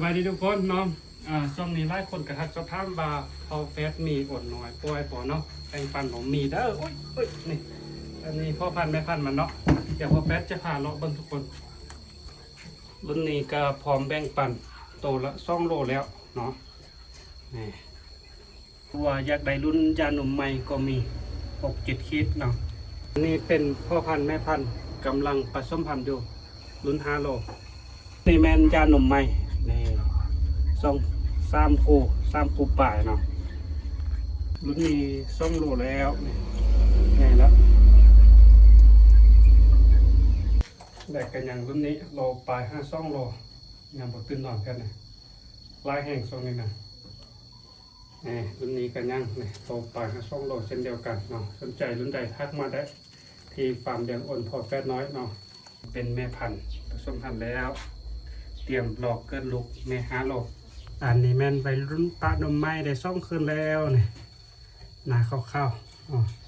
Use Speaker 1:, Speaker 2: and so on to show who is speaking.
Speaker 1: บายดีทุกคนเนาะช่วงนี้หลายคนกระทักสอบถามว่าเอาแฟตมีอดน้อยป่วยปอเนาะแบ่งปันผมมีเด้อโอ้ยนี่อันนี้พ่อพันธุ์แม่พันธุ์มันเนาะเดี๋ยวพ่อแฟตจะพาเลาะเบิ่งทุกคนรุ่นนี้ก็พร้อมแบ่งปันโตละ2 โลแล้วเนาะนี่ว่าอยากได้รุ่นยาหนุ่มใหม่ก็มี6-7 ขีดเนาะอันนี้เป็นพ่อพันธุ์แม่พันธุ์กำลังผสมพันธุ์อยู่รุ่น5 โลนี่แมนยาหนุ่มใหม่นี่3 คู่ปลายเนาะรุ่นนี้2 โลแล้วไงแล้วได้กันอย่างรุ่นนี้โลปลาย2 โลยังบ่ตื่นนอนกันนะลายแห้งทรงนี้นะนี่รุ่นนี้กันยังนี่โลปลาย2 โลเช่นเดียวกันเนาะสนใจรุ่นใดทักมาได้ที่ฟาร์มเลี้ยงอ่อนพอแฟตน้อยเนาะเป็นแม่พันธุ์ผสมพันธุ์แล้วเตรียมหลอกเกินลูกแม่5 โลอันนี้แม่นไปรุ่นปลานมไม้ได้2 คืนแล้วนี่หนาข้าวๆ